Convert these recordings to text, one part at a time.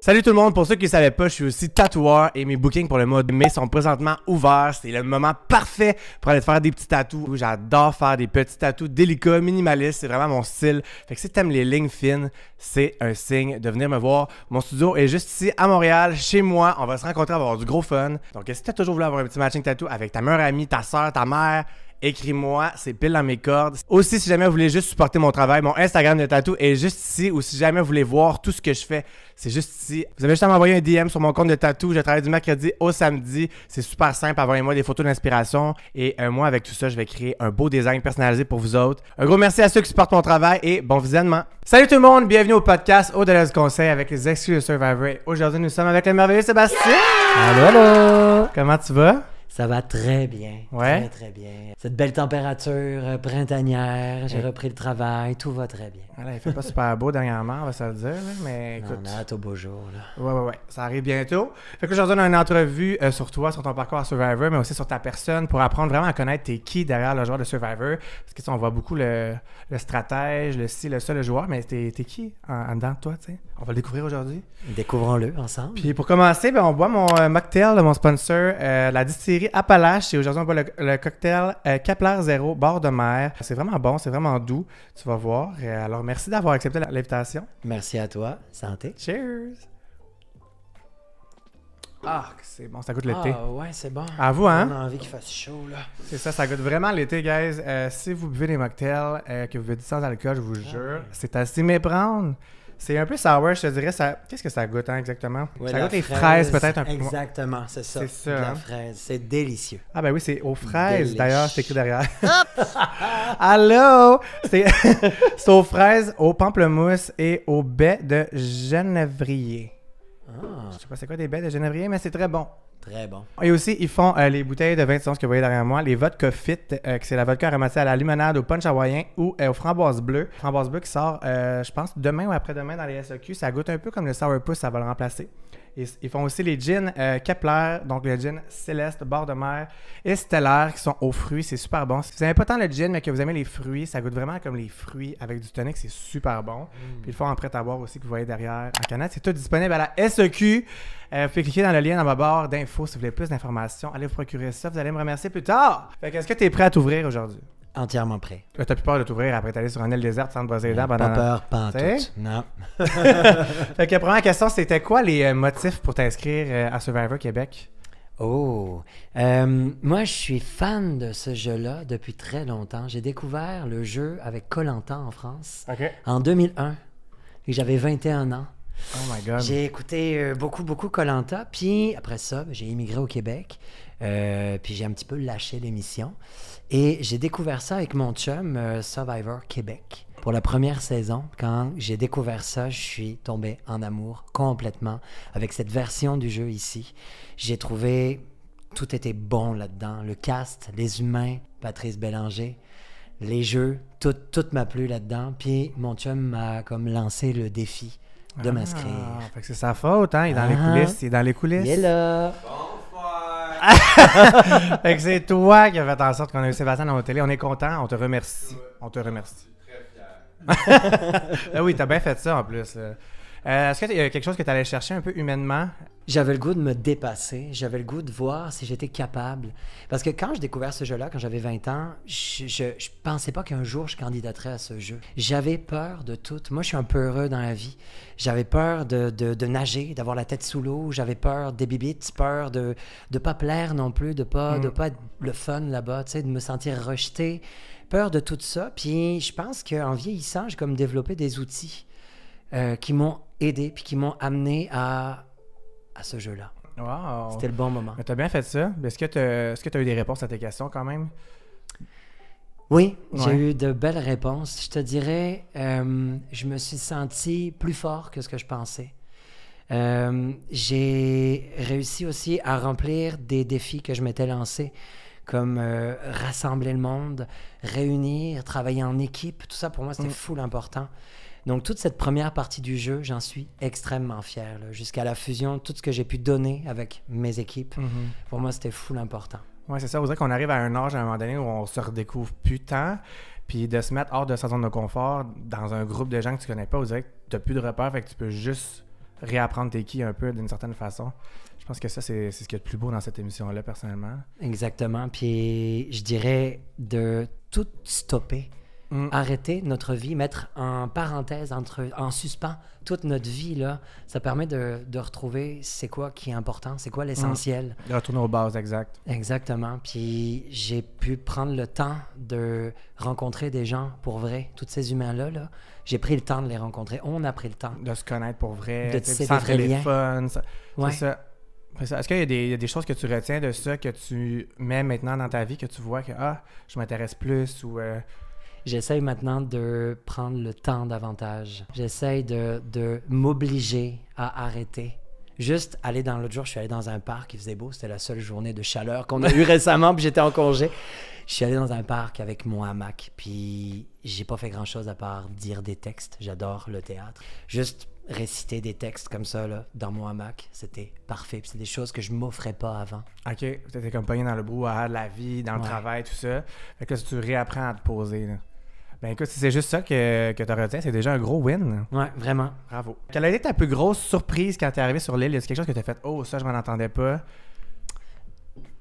Salut tout le monde, pour ceux qui ne savaient pas, je suis aussi tatoueur et mes bookings pour le mois de mai sont présentement ouverts. C'est le moment parfait pour aller te faire des petits tatous. J'adore faire des petits tatous délicats, minimalistes, c'est vraiment mon style. Fait que si t'aimes les lignes fines, c'est un signe de venir me voir. Mon studio est juste ici à Montréal, chez moi. On va se rencontrer, on va avoir du gros fun. Donc si t'as toujours voulu avoir un petit matching tattoo avec ta meilleure amie, ta soeur, ta mère, écris-moi, c'est pile dans mes cordes. Aussi, si jamais vous voulez juste supporter mon travail, mon Instagram de tatou est juste ici. Ou si jamais vous voulez voir tout ce que je fais, c'est juste ici. Vous avez juste à m'envoyer un DM sur mon compte de tatou. Je travaille du mercredi au samedi. C'est super simple. Envoyez-moi des photos d'inspiration. Et moi, avec tout ça, je vais créer un beau design personnalisé pour vous autres. Un gros merci à ceux qui supportent mon travail et bon visionnement. Salut tout le monde, bienvenue au podcast Au-delà du conseil avec les excuses de Survivor. Aujourd'hui, nous sommes avec le merveilleux Sébastien. Allô, allô! Comment tu vas? Ça va très bien. Ouais. Très, très bien. Cette belle température printanière, j'ai repris le travail, tout va très bien. Voilà, il fait pas super beau dernièrement, on va se le dire, là, mais écoute. On a hâte au beau jour, là. Ouais, ça arrive bientôt. Fait que aujourd'hui, on a une entrevue sur toi, sur ton parcours à Survivor, mais aussi sur ta personne pour apprendre vraiment à connaître t'es qui derrière le joueur de Survivor. Parce que on voit beaucoup le stratège, le ci, le ça, le joueur, mais t'es qui en dedans de toi, tu sais? On va le découvrir aujourd'hui. Découvrons-le ensemble. Puis pour commencer, on boit mon mocktail de mon sponsor, la distillerie Appalache. Et aujourd'hui, on boit le cocktail Kepler Zéro, bord de mer. C'est vraiment bon, c'est vraiment doux, tu vas voir. Alors, merci d'avoir accepté l'invitation. Merci à toi. Santé. Cheers! Ah, c'est bon, ça goûte l'été. Ah ouais, c'est bon. À vous, hein? On a envie qu'il fasse chaud, là. C'est ça goûte vraiment l'été, guys. Si vous buvez des mocktails que vous buvez sans alcool, je vous jure, c'est à s'y méprendre. C'est un peu sour, je te dirais. Qu'est-ce que ça goûte, hein, exactement? Ouais, ça goûte les fraises, peut-être un peu. Exactement, c'est ça. C'est ça. La hein? fraise. C'est délicieux. Ah ben oui, c'est aux fraises, Delish. d'ailleurs, c'est écrit derrière. Allô! C'est aux fraises, aux pamplemousses et aux baies de genévrier. Ah, Je sais pas c'est quoi des baies de genévrier, mais c'est très bon. très bon. Et aussi, ils font les bouteilles de 20 onces que vous voyez derrière moi, les vodka fit, que c'est la vodka aromatisée à la limonade, au punch hawaïen ou aux framboises bleues. Framboise bleue qui sort, je pense, demain ou après-demain dans les SEQ. Ça goûte un peu comme le sourpuss, ça va le remplacer. Ils font aussi les gins Kepler, donc le gin Céleste, bord de mer et Stellaire qui sont aux fruits. C'est super bon. Si vous n'aimez pas tant le gin, mais que vous aimez les fruits, ça goûte vraiment comme les fruits avec du tonic. C'est super bon. Puis ils font en prêt à boire aussi que vous voyez derrière en canette. C'est tout disponible à la SEQ. Vous pouvez cliquer dans le lien dans ma barre d'infos si vous voulez plus d'informations. Allez vous procurer ça. Vous allez me remercier plus tard. Fait que est-ce que tu es prêt à t'ouvrir aujourd'hui? Entièrement prêt. T'as plus peur de t'ouvrir après t'aller sur une île déserte sans te brosser les dents pendant... Pas peur, pas en T'sais? tout. Non. Fait que première question, c'était quoi les motifs pour t'inscrire à Survivor Québec? Oh, moi je suis fan de ce jeu-là depuis très longtemps. J'ai découvert le jeu avec Koh-Lanta en France OK. en 2001 et j'avais 21 ans. Oh my God. J'ai écouté beaucoup Koh-Lanta, puis après ça, j'ai immigré au Québec, puis j'ai un petit peu lâché l'émission et j'ai découvert ça avec mon chum Survivor Québec. Pour la première saison, quand j'ai découvert ça, je suis tombé en amour complètement avec cette version du jeu ici. J'ai trouvé tout était bon là-dedans. Le cast, les humains, Patrice Bélanger, les jeux, tout m'a plu là-dedans. Puis mon chum m'a comme lancé le défi de m'inscrire. Fait que c'est sa faute, hein? Il est dans les coulisses. Il est dans les coulisses. Il est là. Fait que c'est toi qui as fait en sorte qu'on a eu Sébastien dans notre télé. On est content. On te remercie. On te remercie. Ah oui, t'as bien fait ça en plus. Est-ce qu'il y a quelque chose que tu allais chercher un peu humainement? J'avais le goût de me dépasser. J'avais le goût de voir si j'étais capable. Parce que quand j'ai découvert ce jeu-là, quand j'avais 20 ans, je pensais pas qu'un jour je candidaterais à ce jeu. J'avais peur de tout. Moi, je suis un peu heureux dans la vie. J'avais peur de nager, d'avoir la tête sous l'eau. J'avais peur des bibites, peur de pas plaire non plus, de pas être le fun là-bas, tu sais, de me sentir rejeté. Peur de tout ça. Puis je pense qu'en vieillissant, j'ai comme développé des outils qui m'ont aidé puis qui m'ont amené à ce jeu-là. Wow. C'était le bon moment. Mais t'as bien fait ça. Est-ce que t'as eu des réponses à tes questions quand même? Oui, j'ai Ouais. eu de belles réponses. Je te dirais, je me suis senti plus fort que ce que je pensais. J'ai réussi aussi à remplir des défis que je m'étais lancés, comme rassembler le monde, réunir, travailler en équipe. Tout ça, pour moi, c'était full important. Donc, toute cette première partie du jeu, j'en suis extrêmement fier. Là. Jusqu'à la fusion, tout ce que j'ai pu donner avec mes équipes, pour moi, c'était full important. Oui, c'est ça. On dirait qu'on arrive à un âge, à un moment donné, où on se redécouvre plus tant. Puis de se mettre hors de sa zone de confort dans un groupe de gens que tu connais pas, on dirait que tu n'as plus de repères, fait que tu peux juste réapprendre t'es qui un peu d'une certaine façon. Je pense que ça, c'est ce qu'il y a de plus beau dans cette émission-là, personnellement. Exactement. Puis je dirais de tout stopper. Arrêter notre vie, mettre en parenthèse, en suspens toute notre vie, là, ça permet de retrouver c'est quoi qui est important, c'est quoi l'essentiel. De retourner aux bases, exact. Exactement. Puis j'ai pu prendre le temps de rencontrer des gens pour vrai, tous ces humains-là. Là, j'ai pris le temps de les rencontrer. On a pris le temps. De se connaître pour vrai, de tisser sans des vrais liens. téléphone. Ouais. C'est ça. Est-ce qu'il y a des choses que tu retiens de ça, que tu mets maintenant dans ta vie, que tu vois que je m'intéresse plus ou... J'essaye maintenant de prendre le temps davantage. J'essaye de m'obliger à arrêter. Juste aller dans l'autre jour, je suis allé dans un parc, il faisait beau, c'était la seule journée de chaleur qu'on a eue récemment, puis j'étais en congé. Je suis allé dans un parc avec mon hamac, puis j'ai pas fait grand-chose à part dire des textes. J'adore le théâtre. Juste réciter des textes comme ça, là, dans mon hamac, c'était parfait. Puis c'est des choses que je m'offrais pas avant. OK, tu étais comme pogné dans le brouhaha de la vie, dans le travail, tout ça. Fait que là, tu réapprends à te poser, là. Ben écoute, si c'est juste ça que tu retiens, c'est déjà un gros win. Ouais, vraiment. Bravo. Quelle a été ta plus grosse surprise quand t'es arrivé sur l'île? Est-ce quelque chose que t'as fait? Oh, ça, je m'en entendais pas.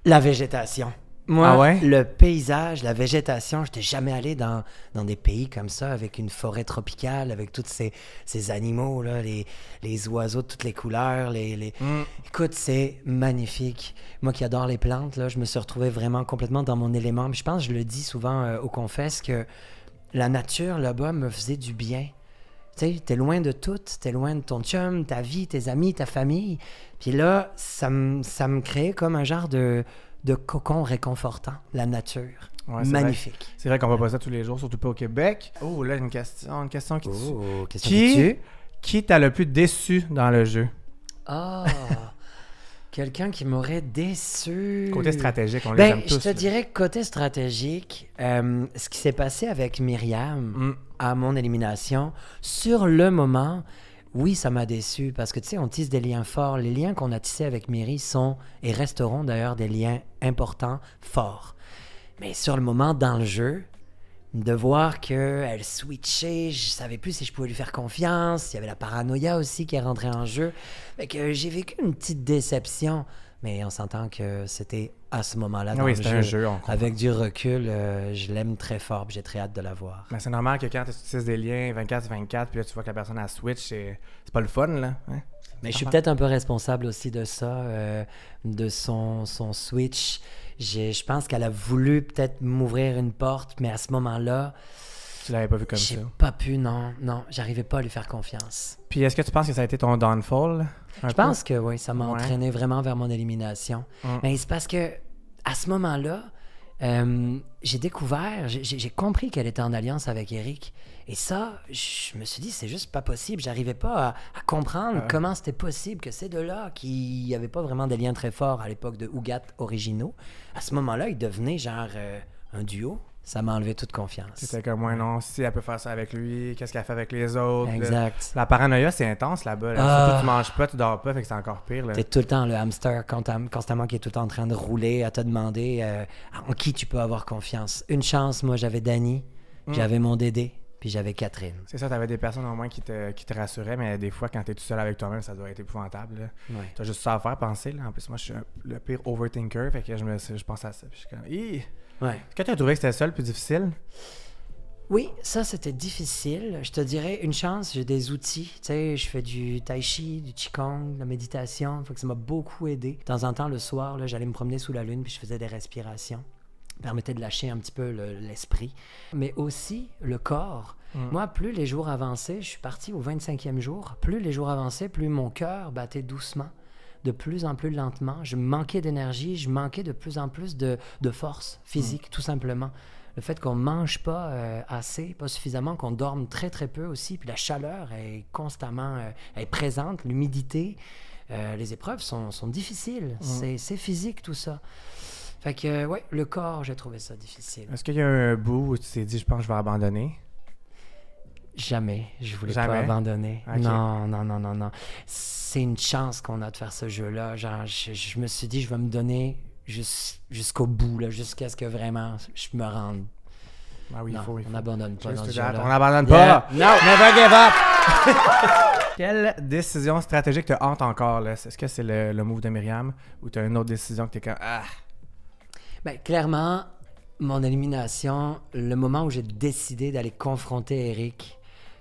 La végétation. Moi, ouais? Le paysage, la végétation, je n'étais jamais allé dans des pays comme ça, avec une forêt tropicale, avec tous ces animaux, là, les oiseaux de toutes les couleurs. Écoute, c'est magnifique. Moi qui adore les plantes, là, je me suis retrouvé vraiment complètement dans mon élément. Je pense, je le dis souvent aux confesses, que la nature là-bas me faisait du bien. Tu sais, t'es loin de tout, t'es loin de ton chum, ta vie, tes amis, ta famille. Puis là, ça me créait comme un genre de cocon réconfortant, la nature. Ouais, magnifique. C'est vrai qu'on voit pas ça tous les jours, surtout pas au Québec. Oh, là, une question qui tue. Oh, question qui tue. Qui t'a le plus déçu dans le jeu? Ah! Quelqu'un qui m'aurait déçu. Côté stratégique, on les aime tous. Je te dirais que côté stratégique, ce qui s'est passé avec Myriam à mon élimination, sur le moment, oui, ça m'a déçu parce que, tu sais, on tisse des liens forts. Les liens qu'on a tissés avec Myri sont et resteront d'ailleurs des liens importants, forts. Mais sur le moment, dans le jeu, de voir qu'elle switchait, je savais plus si je pouvais lui faire confiance. Il y avait la paranoïa aussi qui est rentrée en jeu. Fait que j'ai vécu une petite déception. Mais on s'entend que c'était à ce moment-là dans le jeu. Un jeu, avec du recul, je l'aime très fort et j'ai très hâte de la voir. Mais c'est normal que quand tu utilises des liens 24-24 puis là tu vois que la personne a switch, c'est pas le fun, là. Hein? Mais je suis peut-être un peu responsable aussi de ça, de son switch. Je pense qu'elle a voulu peut-être m'ouvrir une porte, mais à ce moment-là... Tu l'avais pas vu comme ça? J'ai pas pu, non, j'arrivais pas à lui faire confiance. Puis est-ce que tu penses que ça a été ton downfall? Je pense que oui, ça m'a entraîné vraiment vers mon élimination. Mais c'est parce que à ce moment-là, j'ai découvert, j'ai compris qu'elle était en alliance avec Eric. Et ça, je me suis dit, c'est juste pas possible. J'arrivais pas à comprendre comment c'était possible que ces deux-là, qui n'avaient pas vraiment des liens très forts à l'époque de Ougat originaux, à ce moment-là, ils devenaient genre un duo. Ça m'a enlevé toute confiance. C'était comme, non, si elle peut faire ça avec lui, qu'est-ce qu'elle fait avec les autres? Exact. La paranoïa, c'est intense là-bas. Là. Surtout, tu manges pas, tu dors pas, fait que c'est encore pire. Là. T'es tout le temps le hamster, constamment qui est tout le temps en train de rouler, à te demander en qui tu peux avoir confiance. Une chance, moi, j'avais Dani, j'avais mon Dédé, puis j'avais Catherine. C'est ça, t'avais des personnes au moins qui te rassuraient, mais des fois, quand t'es tout seul avec toi-même, ça doit être épouvantable. Là. Ouais. T'as juste ça à faire penser. Là. En plus, moi, je suis le pire overthinker, fait que je pense à ça. Puis je suis comme, ouais. Est-ce que tu as trouvé que c'était ça le plus difficile? Oui, ça, c'était difficile. Je te dirais, une chance, j'ai des outils. Tu sais, je fais du tai chi, du qigong, de la méditation. Fait que ça m'a beaucoup aidé. De temps en temps, le soir, là, j'allais me promener sous la lune puis je faisais des respirations. Ça permettait de lâcher un petit peu l'esprit. Mais aussi, le corps. Moi, plus les jours avançaient, je suis parti au 25e jour, plus les jours avançaient, plus mon cœur battait doucement. De plus en plus lentement. Je manquais d'énergie, je manquais de plus en plus de force physique, tout simplement. Le fait qu'on ne mange pas assez, pas suffisamment, qu'on dorme très, très peu aussi, puis la chaleur est constamment est présente, l'humidité. Les épreuves sont difficiles. C'est physique, tout ça. Fait que, ouais, le corps, j'ai trouvé ça difficile. Est-ce qu'il y a un bout où tu t'es dit, je pense que je vais abandonner? Jamais. Je voulais pas abandonner. Okay. Non. C'est une chance qu'on a de faire ce jeu-là. Genre, je me suis dit, je vais me donner jusqu'au bout, là, jusqu'à ce que vraiment je me rende. Ah oui, non, il faut. On n'abandonne pas dans ce jeu-là. On n'abandonne pas. No, never give up. Quelle décision stratégique te hante encore, là? Est-ce que c'est le move de Myriam ou tu as une autre décision que t'es comme ah? Ben, clairement, mon élimination, le moment où j'ai décidé d'aller confronter Eric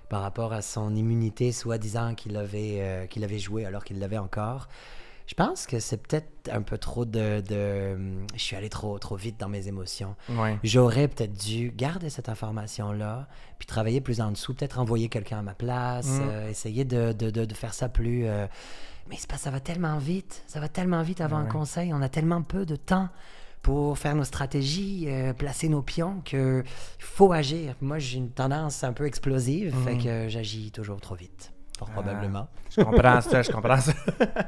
par rapport à son immunité, soi-disant qu'il avait joué alors qu'il l'avait encore, je pense que c'est peut-être un peu trop je suis allé trop vite dans mes émotions. Ouais. J'aurais peut-être dû garder cette information-là, puis travailler plus en dessous, peut-être envoyer quelqu'un à ma place, essayer de faire ça plus... Mais c'est pas, ça va tellement vite avant un conseil, on a tellement peu de temps pour faire nos stratégies, placer nos pions, qu'il faut agir. Moi, j'ai une tendance un peu explosive, fait que j'agis toujours trop vite. Fort probablement. Je comprends ça.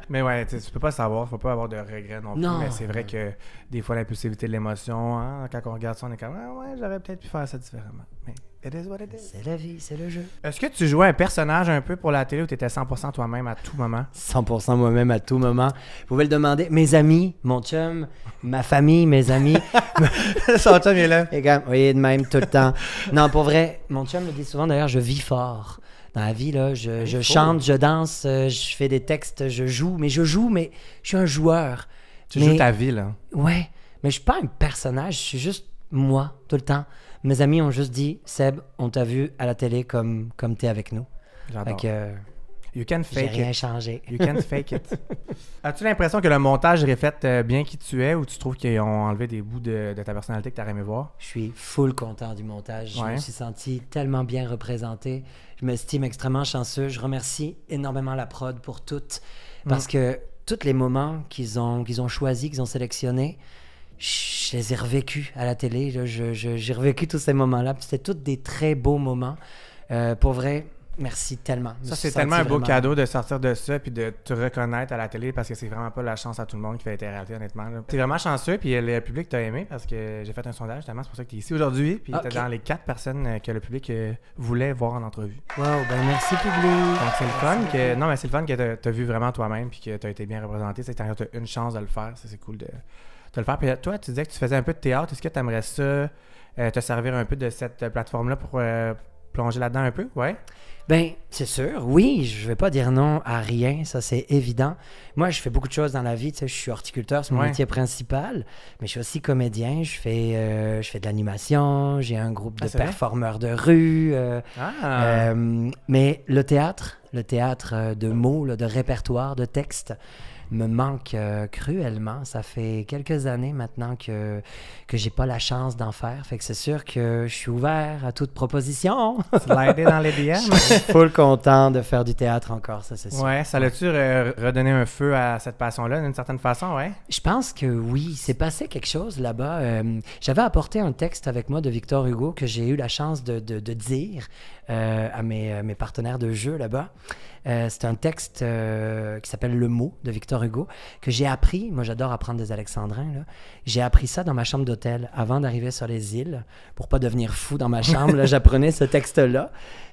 Mais ouais, tu peux pas savoir, faut pas avoir de regrets non plus. Mais c'est vrai que des fois, l'impulsivité de l'émotion, hein, quand on regarde ça, on est comme ouais, j'aurais peut-être pu faire ça différemment. Mais it is what it is. C'est la vie, c'est le jeu. Est-ce que tu jouais un personnage un peu pour la télé ou tu étais 100% toi-même à tout moment? 100% moi-même à tout moment. Vous pouvez le demander. Mes amis, mon chum, ma famille, mes amis. Son chum est là. Et comme, oui, de même tout le temps. Non, pour vrai, mon chum me dit souvent d'ailleurs, je vis fort. Dans la vie, là, je chante, je danse, je fais des textes, je joue, mais je suis un joueur. Tu joues ta vie, là. Ouais, mais je suis pas un personnage, je suis juste moi, tout le temps. Mes amis ont juste dit, Seb, on t'a vu à la télé comme t'es avec nous. J'adore. Fait que, you can j'ai fake rien it. changé. You can fake it. As-tu l'impression que le montage reflète bien qui tu es ou tu trouves qu'ils ont enlevé des bouts de ta personnalité que tu aurais aimé voir? Je suis full content du montage. Je Ouais. me suis senti tellement bien représenté. Je m'estime extrêmement chanceux. Je remercie énormément la prod pour tout. Parce que tous les moments qu'ils ont choisis, qu'ils ont sélectionnés, je les ai revécus à la télé. Là. J'ai revécu tous ces moments-là. Puis c'était tous des très beaux moments. Pour vrai, merci tellement. Ça, c'est tellement un beau cadeau de sortir de ça puis de te reconnaître à la télé parce que c'est vraiment pas la chance à tout le monde qui fait la réalité, honnêtement. T'es vraiment chanceux puis le public t'a aimé parce que j'ai fait un sondage, justement, c'est pour ça que t'es ici aujourd'hui puis t'es dans les 4 personnes que le public voulait voir en entrevue. Wow, ben merci public. Donc c'est le fun que... Non, mais c'est le fun que t'as vu vraiment toi-même puis que t'as été bien représenté. C'est que t'as une chance de le faire. C'est cool de le faire. Puis toi, tu disais que tu faisais un peu de théâtre. Est-ce que t'aimerais ça te servir un peu de cette plateforme-là pour plonger là-dedans un peu? Ouais? Ben, c'est sûr, oui, je vais pas dire non à rien, ça c'est évident. Moi, je fais beaucoup de choses dans la vie, tu sais, je suis horticulteur, c'est mon métier principal, mais je suis aussi comédien, je fais de l'animation, j'ai un groupe de performeurs de rue, mais le théâtre de mots, là, de répertoire, de textes, me manque cruellement. Ça fait quelques années maintenant que j'ai pas la chance d'en faire. Fait que c'est sûr que je suis ouvert à toute proposition. Slider dans les DM. Je suis full content de faire du théâtre encore, ça c'est sûr. Ouais, ça l'a-tu redonné un feu à cette passion-là d'une certaine façon, ouais? Je pense que oui. C'est passé quelque chose là-bas. J'avais apporté un texte avec moi de Victor Hugo que j'ai eu la chance de dire à mes partenaires de jeu là-bas. C'est un texte qui s'appelle Le mot de Victor Hugo que j'ai appris. Moi, j'adore apprendre des alexandrins. Là. J'ai appris ça dans ma chambre d'hôtel avant d'arriver sur les îles pour pas devenir fou dans ma chambre. Là, j'apprenais ce texte-là.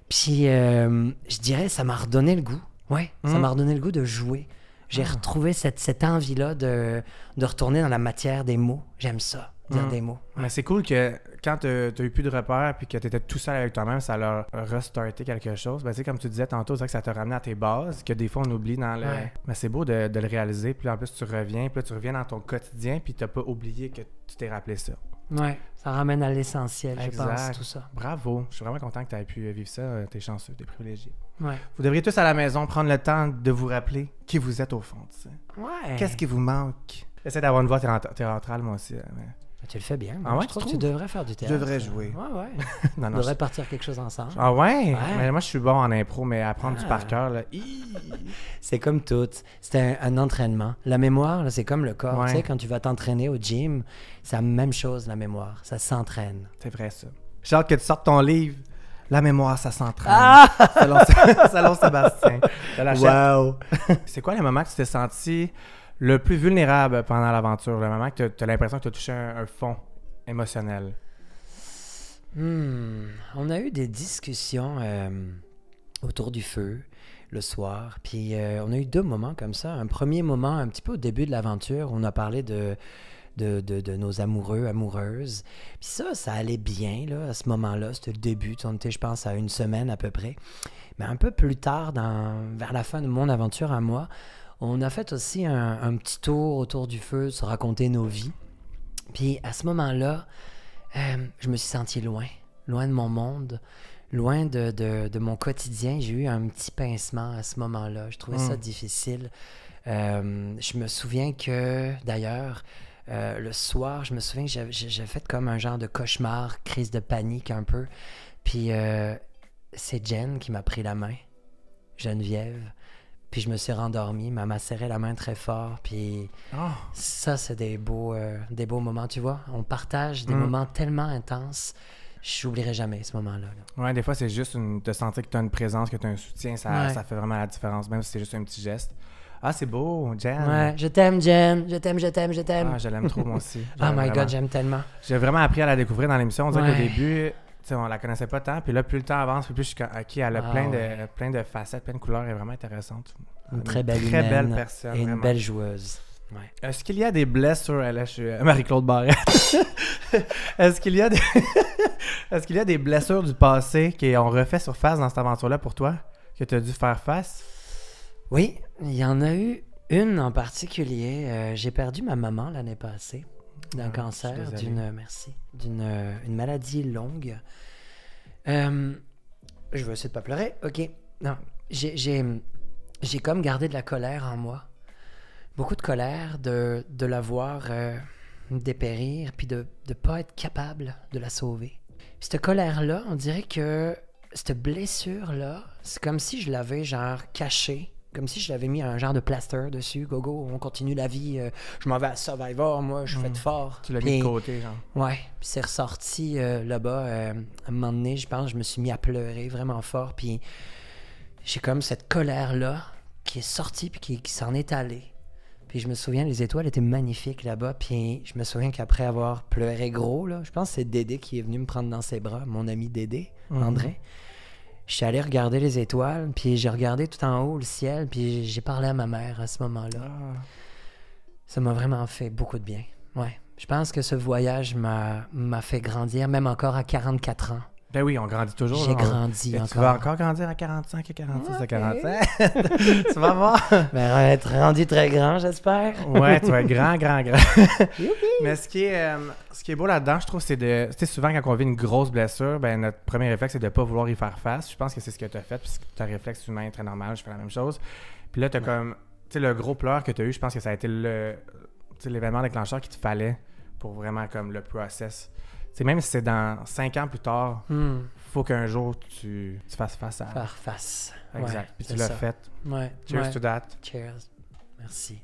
Puis, je dirais, ça m'a redonné le goût. Ouais, ça m'a redonné le goût de jouer. J'ai retrouvé cette envie-là de retourner dans la matière des mots. J'aime ça, dire des mots. Ouais. Mais c'est cool que quand tu n'as eu plus de repères puis que tu étais tout seul avec toi-même, ça leur a restarté quelque chose. Ben, comme tu disais tantôt, c'est vrai que ça t'a ramené à tes bases, que des fois on oublie dans le... Ouais. Mais c'est beau de le réaliser. Puis en plus, tu reviens dans ton quotidien puis tu n'as pas oublié que tu t'es rappelé ça. Ouais, ça ramène à l'essentiel, je pense, tout ça. Bravo. Je suis vraiment content que tu aies pu vivre ça. T'es chanceux, t'es privilégié. Ouais. Vous devriez tous à la maison prendre le temps de vous rappeler qui vous êtes au fond. Tu sais. Ouais. Qu'est-ce qui vous manque? J'essaie d'avoir une voix théâtrale, moi aussi. Mais... Tu le fais bien. Ah ouais, je trouve que tu devrais faire du théâtre. Je devrais jouer. Ouais. Non, On devrait partir quelque chose ensemble. Ah ouais? Mais moi, je suis bon en impro, mais apprendre du par cœur, là... C'est comme tout. C'est un entraînement. La mémoire, là, c'est comme le corps. Ouais. Tu sais, quand tu vas t'entraîner au gym, c'est la même chose, la mémoire. Ça s'entraîne. C'est vrai, ça. J'ai hâte que tu sortes ton livre. La mémoire, ça s'entraîne. Selon Sébastien. Wow! C'est quoi le moment que tu t'es senti le plus vulnérable pendant l'aventure? Le moment que tu as l'impression que tu as touché un fond émotionnel? On a eu des discussions autour du feu le soir. Puis on a eu 2 moments comme ça. Un premier moment, un petit peu au début de l'aventure, on a parlé de nos amoureux, amoureuses. Puis ça allait bien là, à ce moment-là. C'était le début. On était, je pense, à 1 semaine à peu près. Mais un peu plus tard, vers la fin de mon aventure à moi, on a fait aussi un petit tour autour du feu, se raconter nos vies. Puis à ce moment-là, je me suis senti loin de mon monde, loin de mon quotidien. J'ai eu un petit pincement à ce moment-là. Je trouvais ça difficile. Je me souviens que, d'ailleurs, le soir, je me souviens que j'ai fait comme un genre de cauchemar, crise de panique un peu. Puis c'est Jen qui m'a pris la main, Geneviève. Puis je me suis rendormi, elle m'a serré la main très fort. Puis ça, c'est des beaux moments, tu vois. On partage des moments tellement intenses. J'oublierai jamais ce moment-là. Ouais, des fois, c'est juste de sentir que tu as une présence, que tu as un soutien. Ça fait vraiment la différence, même si c'est juste un petit geste. Ah, c'est beau, Jen. Ouais, je t'aime, Jen. Je t'aime. Ah, je l'aime trop, moi aussi. Oh my God, j'aime tellement. J'ai vraiment appris à la découvrir dans l'émission. On dirait qu'au début, on la connaissait pas tant. Puis là, plus le temps avance, plus je suis OK, elle a plein de facettes, plein de couleurs. Elle est vraiment intéressante. Une très belle personne. Et une vraiment. belle joueuse. Ouais. Est-ce qu'il y a des blessures... Là, je suis Marie-Claude Barrette. Est-ce qu'il y a des blessures du passé qui ont refait surface dans cette aventure-là pour toi? Que tu as dû faire face? Oui, il y en a eu une en particulier. J'ai perdu ma maman l'année passée d'un cancer, d'une maladie longue. Je vais essayer de pas pleurer. OK. Non, j'ai comme gardé de la colère en moi. Beaucoup de colère de la voir dépérir, puis de ne pas être capable de la sauver. Puis cette colère-là, on dirait que cette blessure-là, c'est comme si je l'avais genre cachée, comme si je l'avais mis un genre de plaster dessus. Go, on continue la vie. Je m'en vais à Survivor, moi, je fais de fort. Tu l'as mis de côté, genre. Ouais, puis c'est ressorti là-bas. À un moment donné, je pense, je me suis mis à pleurer vraiment fort, puis j'ai comme cette colère-là qui est sortie, puis qui s'en est allée. Puis je me souviens, les étoiles étaient magnifiques là-bas. Puis je me souviens qu'après avoir pleuré gros, là, je pense que c'est Dédé qui est venu me prendre dans ses bras, mon ami Dédé, André. Je suis allé regarder les étoiles, puis j'ai regardé tout en haut le ciel, puis j'ai parlé à ma mère à ce moment-là. Ça m'a vraiment fait beaucoup de bien. Ouais. Je pense que ce voyage m'a fait grandir, même encore à 44 ans. Ben oui, on grandit toujours. J'ai grandi encore. Tu vas encore grandir à 45, à 46, à 47. Tu vas voir. Ben, être rendu très grand, j'espère. Ouais, tu vas être grand. Mais ce qui est beau là-dedans, je trouve, c'est tu sais, souvent quand on vit une grosse blessure, ben notre premier réflexe, c'est de ne pas vouloir y faire face. Je pense que c'est ce que tu as fait, puis c'est un réflexe humain très normal, je fais la même chose. Puis là, tu as comme, tu sais, le gros pleur que tu as eu, je pense que ça a été l'événement déclencheur qu'il te fallait pour vraiment comme le process. T'sais, même si c'est dans 5 ans plus tard, faut qu'un jour tu fasses face à... Faire face. Exact. Ouais, puis tu l'as fait. Ouais. Cheers to that. Cheers. Merci.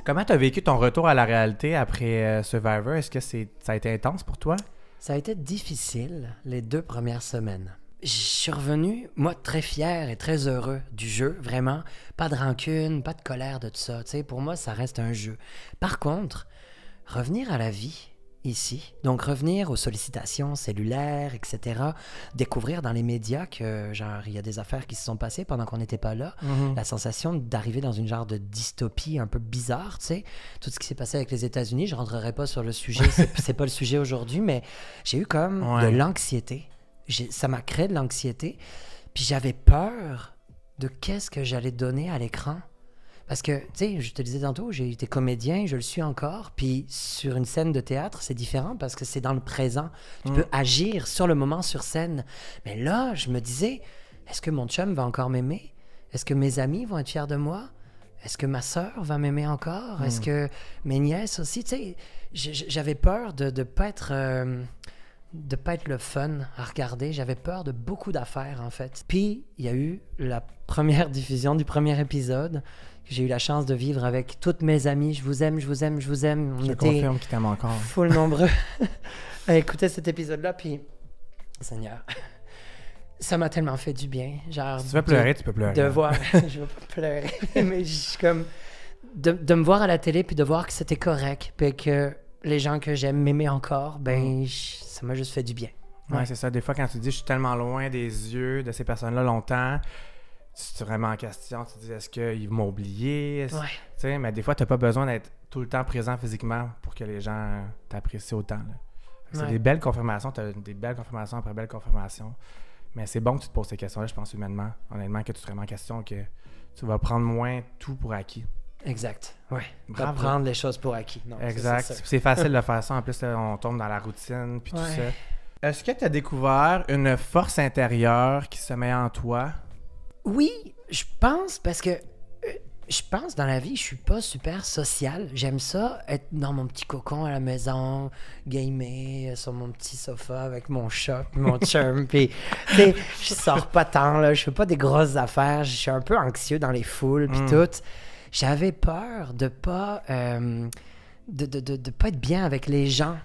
Comment tu as vécu ton retour à la réalité après Survivor? Est-ce que ça a été intense pour toi? Ça a été difficile les 2 premières semaines. Je suis revenu, moi, très fier et très heureux du jeu, vraiment. Pas de rancune, pas de colère de tout ça. T'sais, pour moi, ça reste un jeu. Par contre, revenir à la vie... ici. Donc, revenir aux sollicitations cellulaires, etc. Découvrir dans les médias que, genre, il y a des affaires qui se sont passées pendant qu'on n'était pas là. La sensation d'arriver dans une genre de dystopie un peu bizarre, tu sais. Tout ce qui s'est passé avec les États-Unis, je ne rentrerai pas sur le sujet, c'est pas le sujet aujourd'hui, mais j'ai eu comme de l'anxiété. Ça m'a créé de l'anxiété. Puis j'avais peur de qu'est-ce que j'allais donner à l'écran. Parce que, tu sais, je te disais tantôt, j'ai été comédien, je le suis encore, puis sur une scène de théâtre, c'est différent parce que c'est dans le présent. Tu peux agir sur le moment, sur scène. Mais là, je me disais, est-ce que mon chum va encore m'aimer? Est-ce que mes amis vont être fiers de moi? Est-ce que ma sœur va m'aimer encore? Est-ce que mes nièces aussi? Tu sais, j'avais peur de ne pas être... de pas être le fun à regarder. J'avais peur de beaucoup d'affaires, en fait. Puis, il y a eu la première diffusion du premier épisode. J'ai eu la chance de vivre avec toutes mes amies. Je vous aime. Je confirme qu'ils t'aiment encore. Full nombreux à écouter cet épisode-là. Puis, Seigneur, ça m'a tellement fait du bien. Genre, si tu veux pleurer, tu peux pleurer. De voir... je veux pas pleurer. Mais je suis comme... De me voir à la télé, puis de voir que c'était correct, puis que les gens que j'aime m'aimaient encore, ben, ça m'a juste fait du bien. Ouais, c'est ça. Des fois, quand tu dis « je suis tellement loin des yeux de ces personnes-là longtemps », tu te remets en question, tu te dis « est-ce qu'ils m'ont oublié? » Mais des fois, tu n'as pas besoin d'être tout le temps présent physiquement pour que les gens t'apprécient autant. C'est des belles confirmations, tu as des belles confirmations après belles confirmations. Mais c'est bon que tu te poses ces questions-là, je pense, humainement. Honnêtement, que tu te remets en question, que tu vas prendre moins tout pour acquis. Exact, oui. Pas Bravo. prendre les choses pour acquis. Non, Exact. ça, c'est C'est facile de faire ça. En plus, là, on tombe dans la routine, puis tout Ouais. ça. Est-ce que tu as découvert une force intérieure qui se met en toi? Oui, je pense parce que je pense dans la vie, je suis pas super social. J'aime ça être dans mon petit cocon à la maison, gamer sur mon petit sofa avec mon chat, puis mon chum. Puis, tu sais, je sors pas tant, là. Je fais pas des grosses affaires. Je suis un peu anxieux dans les foules, puis tout. J'avais peur de pas, de pas être bien avec les gens.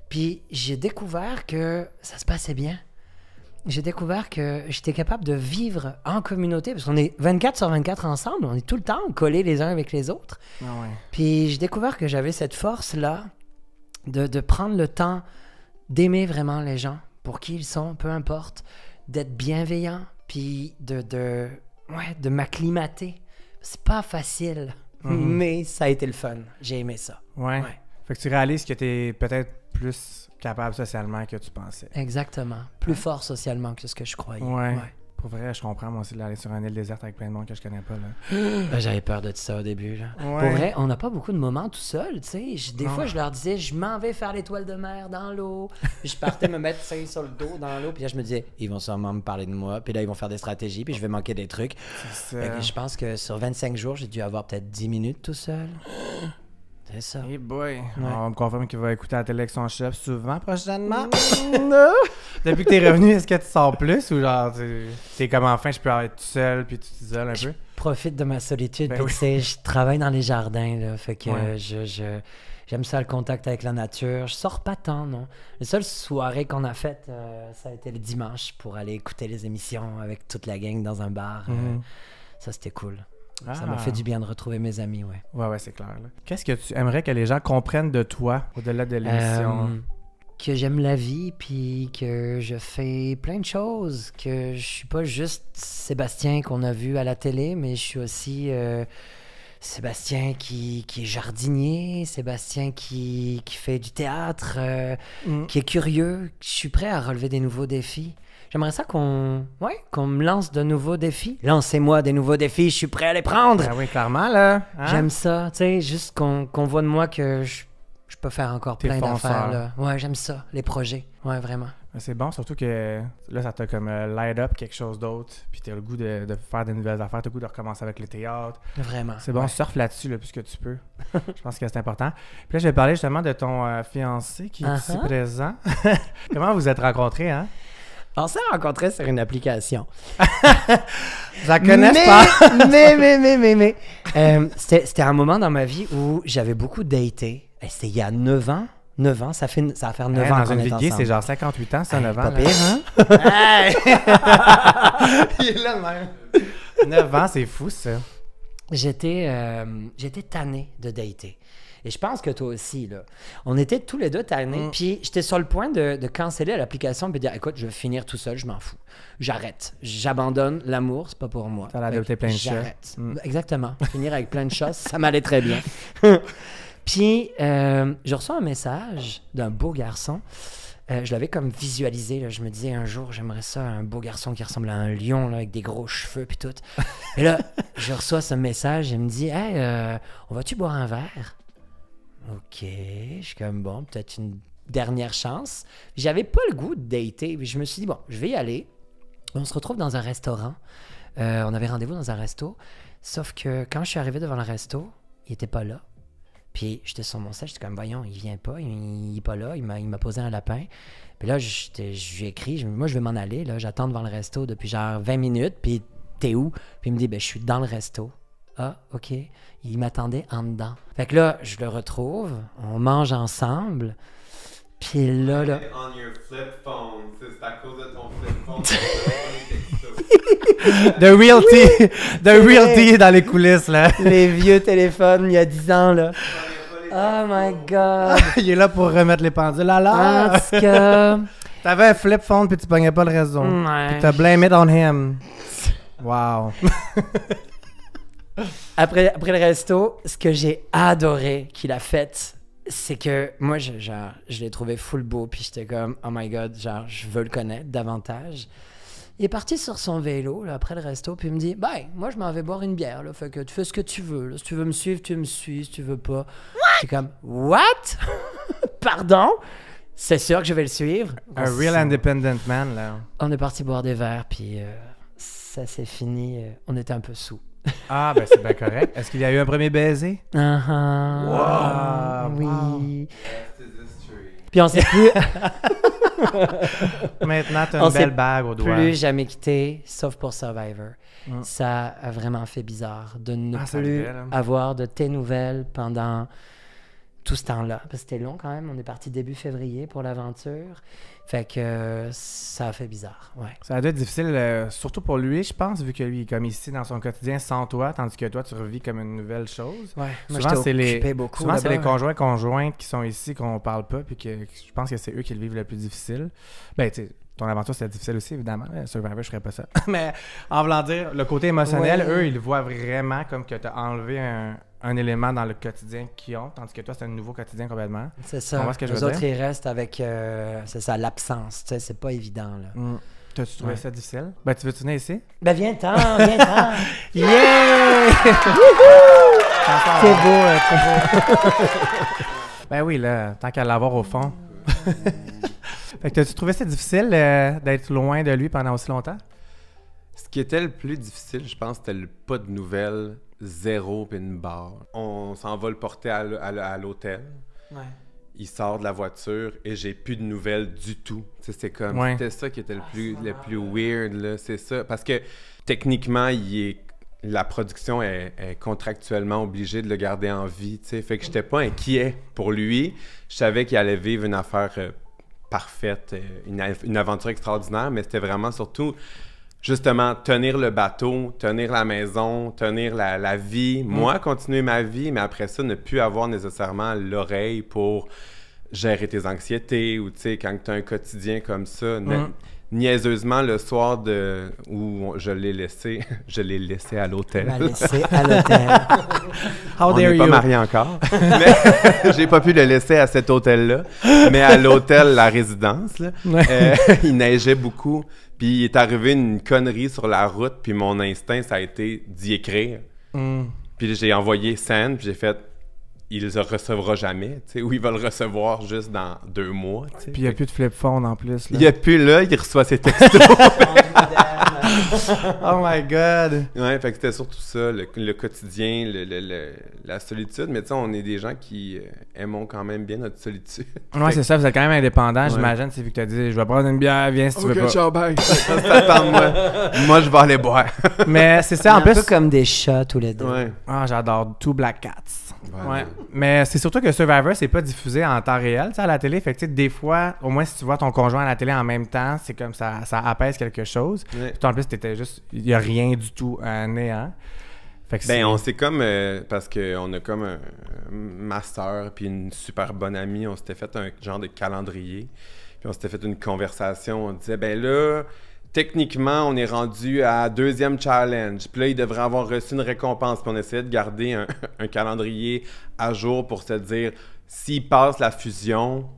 Puis j'ai découvert que ça se passait bien. J'ai découvert que j'étais capable de vivre en communauté, parce qu'on est 24 sur 24 ensemble, on est tout le temps collés les uns avec les autres. Ah ouais. Puis j'ai découvert que j'avais cette force-là de prendre le temps d'aimer vraiment les gens, pour qui ils sont, peu importe, d'être bienveillant, puis de m'acclimater. C'est pas facile, mais ça a été le fun. J'ai aimé ça. Ouais. Ouais. Fait que tu réalises que tu es peut-être plus capable socialement que tu pensais. Exactement. Plus fort socialement que ce que je croyais. Ouais. Pour vrai, je comprends, moi aussi, d'aller sur une île déserte avec plein de monde que je connais pas. Là. Ben, j'avais peur de ça au début. Là. Ouais. Pour vrai, on n'a pas beaucoup de moments tout seul. Tu sais. Des Non. fois, je leur disais, je m'en vais faire l'étoile de mer dans l'eau. Puis je partais me mettre tu sais, sur le dos dans l'eau. Puis là, je me disais, ils vont sûrement me parler de moi. Puis là, ils vont faire des stratégies. Puis je vais manquer des trucs. C'est Fait ça. que je pense que sur 25 jours, j'ai dû avoir peut-être 10 minutes tout seul. C'est ça. Hey boy, on va me confirmer qu'il va écouter la télé avec son chef souvent prochainement. Non. Depuis que t'es revenu, est-ce que tu sors plus ou genre t'es comme enfin je peux être tout seul puis tu t'isoles un peu? Profite de ma solitude. Ben Puis, oui. tu sais, je travaille dans les jardins, là, fait que Ouais. j'aime ça le contact avec la nature. Je sors pas tant, non. La seule soirée qu'on a faite, ça a été le dimanche pour aller écouter les émissions avec toute la gang dans un bar. Ça, c'était cool. Ça m'a fait du bien de retrouver mes amis, ouais. Ouais, c'est clair. Là. Qu'est-ce que tu aimerais que les gens comprennent de toi au-delà de l'émission? Que j'aime la vie, puis que je fais plein de choses, que je suis pas juste Sébastien qu'on a vu à la télé, mais je suis aussi Sébastien qui est jardinier, Sébastien qui fait du théâtre, qui est curieux. Je suis prêt à relever des nouveaux défis. J'aimerais ça qu'on me lance de nouveaux défis. Lancez-moi des nouveaux défis, je suis prêt à les prendre. Ah oui, clairement, là. Hein? J'aime ça, tu sais, juste qu'on voit de moi que je peux faire encore T'es plein fonceur. d'affaires. Là. Ouais, j'aime ça, les projets. Ouais, vraiment. C'est bon, surtout que là, ça t'a comme light up quelque chose d'autre. Puis t'as le goût de faire de nouvelles affaires, t'as le goût de recommencer avec le théâtre. Vraiment. C'est bon, Ouais. surfe là-dessus le plus que tu peux. Je pense que c'est important. Puis là, je vais parler justement de ton fiancé qui est ici présent. Comment vous êtes rencontrés, hein? On s'est rencontrés sur une application. Je la connais pas. mais. C'était un moment dans ma vie où j'avais beaucoup daté. C'était il y a 9 ans. 9 ans, ça va faire 9 ans Dans qu'on une est vie de gay, ensemble. c'est genre 58 ans, ça, 9 ans. Pas là. pire, hein? Hey! Il est là même. 9 ans, c'est fou, ça. J'étais tanné de dater. Et je pense que toi aussi, là. On était tous les deux tannés. Puis j'étais sur le point de canceller l'application et de dire, écoute, je vais finir tout seul, je m'en fous. J'arrête. J'abandonne l'amour, c'est pas pour moi. T'as l'air Fait d'adopter que plein de chats. J'arrête. Exactement. Finir avec plein de chats, ça m'allait très bien. Puis je reçois un message d'un beau garçon. Je l'avais comme visualisé. Là. Je me disais un jour, j'aimerais ça, un beau garçon qui ressemble à un lion là, avec des gros cheveux puis tout. Et là, je reçois ce message et il me dit, hey, on va-tu boire un verre? OK. Je suis comme, bon, peut-être une dernière chance. J'avais pas le goût de dater. Puis je me suis dit, bon, je vais y aller. On se retrouve dans un restaurant. On avait rendez-vous dans un resto. Sauf que quand je suis arrivé devant le resto, il était pas là. Puis j'étais sur mon sel, j'étais comme, voyons, il vient pas, il est pas là, il m'a posé un lapin. Puis là, je lui ai écrit, moi je vais m'en aller, là, j'attends devant le resto depuis genre 20 minutes, puis t'es où? Puis il me dit, ben je suis dans le resto. Ah, OK. Il m'attendait en dedans. Fait que là, je le retrouve, on mange ensemble, puis là... On your flip phone, c'est à cause de ton flip phone. The real tea! The real tea dans les coulisses, là. Les vieux téléphones, il y a 10 ans, là. Oh my God! Il est là pour remettre les pendules à En l'heure. tout cas... T'avais un flip phone puis tu pognais pas le réseau. Ouais. Puis t'as blame it on him. Wow. Après le resto, ce que j'ai adoré qu'il a fait, c'est que moi, je l'ai trouvé full beau, puis j'étais comme, oh my God, genre, je veux le connaître davantage. Il est parti sur son vélo, là, après le resto, puis il me dit, ben, moi, je m'en vais boire une bière, là, fait que tu fais ce que tu veux, là. Si tu veux me suivre, tu me suis, si tu veux pas. C'est comme, what? Pardon? C'est sûr que je vais le suivre. Un real independent man, là. On est parti boire des verres, puis ça s'est fini. On était un peu sous. Ah, ben c'est bien correct. Est-ce qu'il y a eu un premier baiser? Oui. Rest is history. Puis on s'est plus, Maintenant, t'as On une s'est belle bague au doigt. plus jamais quitté, sauf pour Survivor. Mm. Ça a vraiment fait bizarre de ne Ah, ça plus arrivait, là. avoir de tes nouvelles pendant tout ce temps-là. Parce que c'était long quand même. On est parti début février pour l'aventure. Fait que ça a fait bizarre. Ouais. Ça a dû être difficile, surtout pour lui, je pense, vu que lui, il est comme ici dans son quotidien sans toi, tandis que toi, tu revis comme une nouvelle chose. Ouais. Moi, Souvent, j'étais c'est occupé beaucoup. Souvent, c'est les là-bas. conjointes qui sont ici, qu'on parle pas, puis que je pense que c'est eux qui le vivent le plus difficile. Ben, tu sais, ton aventure, c'était difficile aussi, évidemment. Survivor, je ferais pas ça. Mais en voulant dire, le côté émotionnel, Ouais. eux, ils le voient vraiment comme que tu as enlevé un élément dans le quotidien qu'ils ont, tandis que toi, c'est un nouveau quotidien complètement. C'est Tu ça. comprends ce que je Les veux autres, dire? ils restent avec, c'est ça, l'absence. Tu sais, c'est pas évident, là. T'as-tu trouvé Ouais. ça difficile? Ben, tu veux-tu venir ici? Ben, viens-t'en, viens-t'en. Yeah! C'est beau, c'est beau. Ben oui, là, tant qu'à l'avoir au fond. Fait que t'as-tu trouvé ça difficile d'être loin de lui pendant aussi longtemps? Ce qui était le plus difficile, je pense, c'était le pas de nouvelles, zéro puis une barre. On s'en va le porter à l'hôtel. Ouais. Il sort de la voiture et j'ai plus de nouvelles du tout. Tu sais, c'est comme, Ouais. c'était ça qui était le plus weird, là, c'est ça. Parce que techniquement, la production est contractuellement obligée de le garder en vie, tu sais. Fait que j'étais pas inquiet pour lui. Je savais qu'il allait vivre une affaire parfaite, une aventure extraordinaire, mais c'était vraiment surtout, justement, tenir le bateau, tenir la maison, tenir la vie. Moi, continuer ma vie, mais après ça, ne plus avoir nécessairement l'oreille pour gérer tes anxiétés ou, tu sais, quand tu as un quotidien comme ça. Niaiseusement, le soir où je l'ai laissé à l'hôtel. Il m'a laissé à l'hôtel. How On dare n'est pas you? mariés encore. Mais j'ai pas pu le laisser à cet hôtel-là. Mais à l'hôtel, la résidence, là, il neigeait beaucoup. Puis il est arrivé une connerie sur la route. Puis mon instinct, ça a été d'y écrire. Puis j'ai envoyé Sand. Puis j'ai fait, il le recevra jamais. Tu sais, ou il va le recevoir juste dans 2 mois. Tu sais. Puis il n'y a plus de flip phone en plus. Là. Il n'y a plus là, il reçoit ses textos. Oh my god! Ouais, fait que c'était surtout ça, le quotidien, la solitude. Mais tu sais, on est des gens qui aimons quand même bien notre solitude. Ouais, c'est ça, vous êtes quand même indépendant, Ouais. j'imagine. C'est vu que t'as dit, je vais prendre une bière, viens si tu veux pas. ciao, bye. Attends-moi. Moi, je vais aller boire. Mais c'est ça, en Un peu plus. comme des chats tous les deux. Ouais. Ah, j'adore Two Black Cats. Voilà. Ouais. Mais c'est surtout que Survivor, c'est pas diffusé en temps réel, tu sais, à la télé. Fait que, tu sais, des fois, au moins, si tu vois ton conjoint à la télé en même temps, c'est comme ça apaise quelque chose. Ouais. Puis toi, en plus, t'étais juste. Il y a rien du tout à néant. Fait que Ben, on s'est comme... parce qu'on a comme ma sœur puis une super bonne amie, on s'était fait un genre de calendrier. Puis on s'était fait une conversation. On disait, ben là, techniquement, on est rendu à 2e challenge. Puis là, il devrait avoir reçu une récompense. Puis on essayait de garder un calendrier à jour pour se dire, s'il passe la fusion,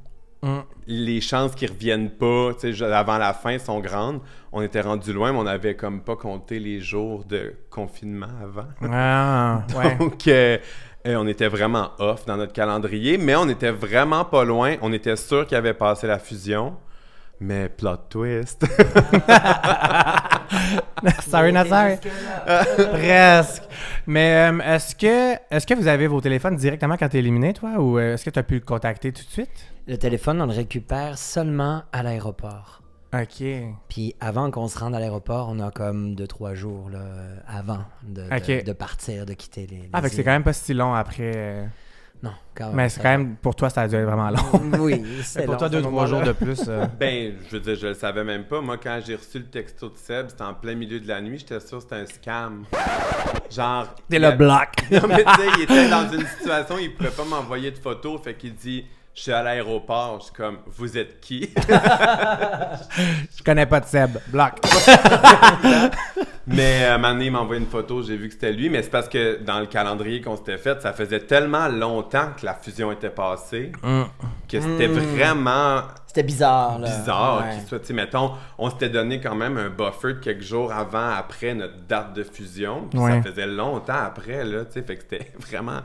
les chances qu'ils reviennent pas, tu sais, avant la fin sont grandes. On était rendu loin, mais on avait comme pas compté les jours de confinement avant. Ah, ouais. Donc, on était vraiment off dans notre calendrier, mais on était vraiment pas loin. On était sûr qu'il avait passé la fusion, mais plot twist. Sorry, not sorry. Presque. Mais est-ce que vous avez vos téléphones directement quand t'es éliminé, toi, ou est-ce que tu as pu le contacter tout de suite? Le téléphone, on le récupère seulement à l'aéroport. OK. Puis avant qu'on se rende à l'aéroport, on a comme 2-3 jours là, avant Ok. de partir, de quitter les Ah, fait que c'est îles. quand même pas si long après. Non, quand même. Mais c'est quand même, pour toi, ça a dû être vraiment long. Oui, Mais c'est pour long, toi, ce 2-3 moment-là. jours de plus. Ben, je veux dire, je le savais même pas. Moi, quand j'ai reçu le texto de Seb, c'était en plein milieu de la nuit, j'étais sûr que c'était un scam. Genre... T'es le bloc. Non, mais tu sais, il était dans une situation, il pouvait pas m'envoyer de photos, fait qu'il dit... Je suis à l'aéroport, je suis comme, vous êtes qui? Je connais pas de Seb. Bloc. Mais un moment donné, il m'a envoyé une photo, j'ai vu que c'était lui. Mais c'est parce que dans le calendrier qu'on s'était fait, ça faisait tellement longtemps que la fusion était passée que c'était vraiment C'était bizarre, là. bizarre Ouais. qu'il soit. Tu sais, mettons, on s'était donné quand même un buffer de quelques jours avant, après notre date de fusion. Puis Ouais. ça faisait longtemps après, là. Tu sais, fait que c'était vraiment.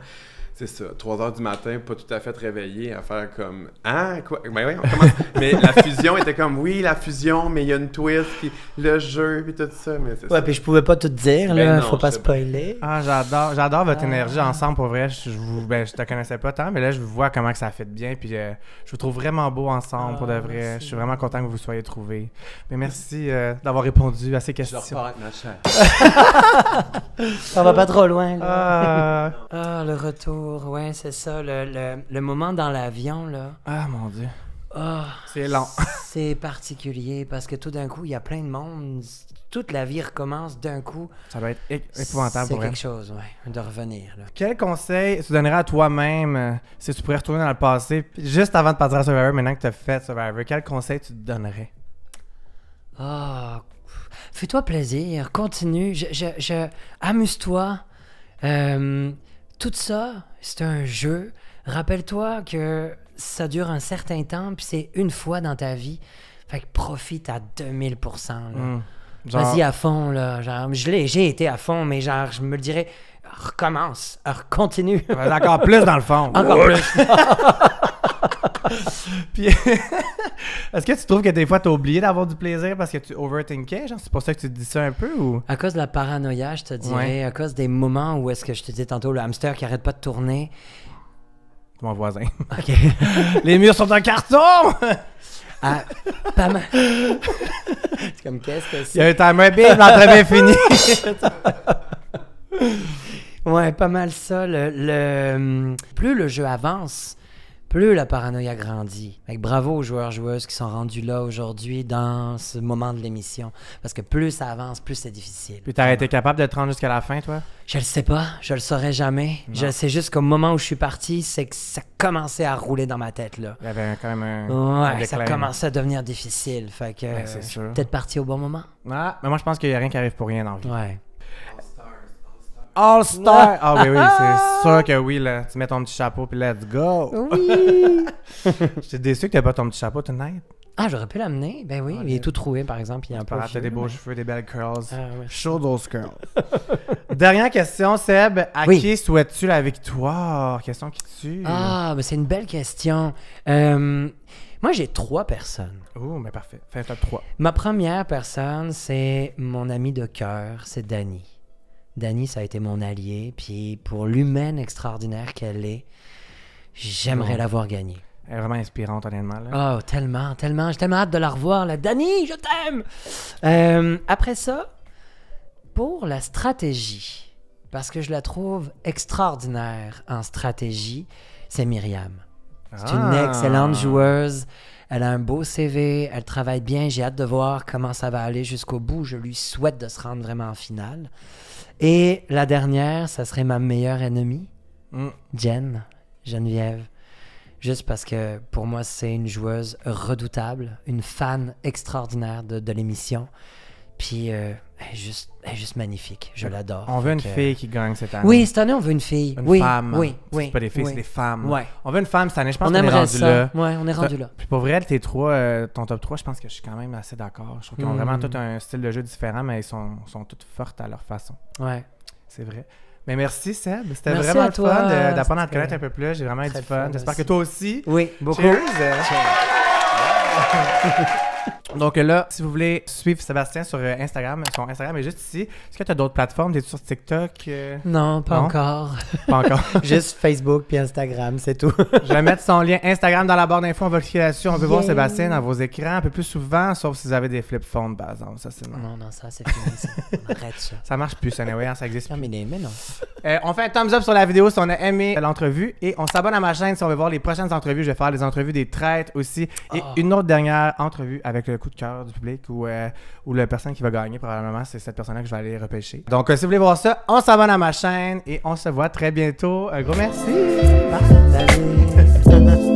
C'est ça, 3 heures du matin, pas tout à fait réveillé, à faire comme « Ah, quoi? » Ben oui, on commence. Mais la fusion était comme « Oui, la fusion, mais il y a une twist, puis le jeu, puis tout ça. » Mais c'est Ouais, ça. puis je pouvais pas tout dire, Ben là. non, Faut pas je sais spoiler. Ah, j'adore votre énergie ensemble, pour vrai. Je te connaissais pas tant, mais là, je vois comment que ça fait de bien, puis je vous trouve vraiment beau ensemble, pour de vrai. merci. Je suis vraiment content que vous vous soyez trouvés. Mais merci d'avoir répondu à ces Je questions. repars avec ma chair. Ça va pas trop loin, là. Ah, Ah, le retour, ouais, c'est ça. Le moment dans l'avion, là. ah, mon Dieu. Ah, C'est long. c'est particulier parce que tout d'un coup, il y a plein de monde. Toute la vie recommence d'un coup. Ça va être épouvantable C'est pour elle. quelque chose, ouais, de revenir, là. Quel conseil tu donnerais à toi-même si tu pourrais retourner dans le passé, puis juste avant de partir à Survivor, maintenant que tu as fait Survivor, quel conseil tu te donnerais? Ah, fais-toi plaisir, continue, amuse-toi. Tout ça, c'est un jeu. Rappelle-toi que ça dure un certain temps, puis c'est une fois dans ta vie. Fait que profite à 2000%. Là. Genre- Vas-y à fond, là. Genre, j'ai été à fond, mais genre, je me le dirais, recommence, continue. Encore plus dans le fond. Encore plus. Puis, est-ce que tu trouves que des fois tu as oublié d'avoir du plaisir parce que tu overthinkais? Genre, c'est pour ça que tu te dis ça un peu ou? À cause de la paranoïa, je te dirais, Ouais. à cause des moments où est-ce que je te disais tantôt, le hamster qui arrête pas de tourner. Mon voisin. OK. Les murs sont en carton! Ah, pas mal. C'est comme qu'est-ce que Il y a c'est? un timer big, l'entrevue est finie. Ouais, pas mal ça. Plus le jeu avance, plus la paranoïa grandit. Fait que bravo aux joueurs-joueuses qui sont rendus là aujourd'hui dans ce moment de l'émission. Parce que plus ça avance, plus c'est difficile. Puis t'aurais été capable de te rendre jusqu'à la fin, toi? Je le sais pas, je le saurais jamais. Non. Je sais juste qu'au moment où je suis parti, c'est que ça commençait à rouler dans ma tête, là. Il y avait quand même un Ouais, ça déclin. commençait à devenir difficile. Fait que Ben, c'est je suis sûr. peut-être parti au bon moment. Ah, mais moi je pense qu'il n'y a rien qui arrive pour rien dans la vie. Ouais. All-Star! Ah oui, oui, c'est sûr que oui, là. Tu mets ton petit chapeau, puis let's go! Oui! J'étais déçu que t'aies pas ton petit chapeau tonight. Ah, j'aurais pu l'amener. Ben oui, il est tout troué, par exemple. Il est un peu T'as vieux, des beaux mais- cheveux, des belles curls. Ah, ouais. Show those curls. Dernière question, Seb. À Oui. qui souhaites-tu la victoire? Question qui tue. Ah, ben c'est une belle question. Moi, j'ai 3 personnes. Oh, mais parfait. Fais un top 3. Ma première personne, c'est mon ami de cœur, c'est Dani. Dani, ça a été mon allié, puis pour l'humaine extraordinaire qu'elle est, j'aimerais Bon. l'avoir gagnée. Elle est vraiment inspirante, honnêtement. Là. Oh, tellement, tellement. J'ai tellement hâte de la revoir, là. Dani, je t'aime! Après ça, pour la stratégie, parce que je la trouve extraordinaire en stratégie, c'est Myriam. C'est une Ah. excellente joueuse. Elle a un beau CV, elle travaille bien. J'ai hâte de voir comment ça va aller jusqu'au bout. Je lui souhaite de se rendre vraiment en finale. Et la dernière, ça serait ma meilleure ennemie, Mm. Geneviève. Juste parce que pour moi, c'est une joueuse redoutable, une fan extraordinaire de l'émission. Puis elle est juste magnifique. Je l'adore. On veut Fait une que- fille qui gagne cette année. Oui, cette année, on veut une fille. Une oui, femme. Oui, oui. C'est pas des filles, oui. c'est des femmes. Ouais. On veut une femme cette année. Je pense On qu'on est aimerait rendu ça. là. Ouais, on est rendu là. Puis pour vrai, tes trois, ton top 3, je pense que je suis quand même assez d'accord. Je trouve qu'ils ont vraiment tout un style de jeu différent, mais ils sont toutes fortes à leur façon. Ouais. C'est vrai. Mais merci Seb, c'était Merci vraiment à le toi. fun d'apprendre à te C'était connaître un peu plus. J'ai vraiment eu très du fun. fun J'espère aussi. que toi aussi. Oui, beaucoup. Cheers. Donc là, si vous voulez suivre Sébastien sur Instagram, son Instagram est juste ici. Est-ce que tu as d'autres plateformes? T'es sur TikTok? Non, pas Non? encore. Pas encore. Juste Facebook puis Instagram, c'est tout. Je vais mettre son lien Instagram dans la barre d'infos en vérification. On veut voir Yeah. Sébastien dans vos écrans un peu plus souvent, sauf si vous avez des flip phones, par exemple. Ça, c'est non. Non, ça, c'est fini. Ça. On arrête ça. Ça marche plus, anyway, hein, ça existe plus. Terminé, mais non. On fait un thumbs up sur la vidéo si on a aimé l'entrevue et on s'abonne à ma chaîne si on veut voir les prochaines entrevues. Je vais faire les entrevues des traites aussi et une autre dernière entrevue avec le coup de cœur du public ou la personne qui va gagner probablement, c'est cette personne-là que je vais aller repêcher. Donc si vous voulez voir ça, on s'abonne à ma chaîne et on se voit très bientôt. Un gros merci. Bye. Salut.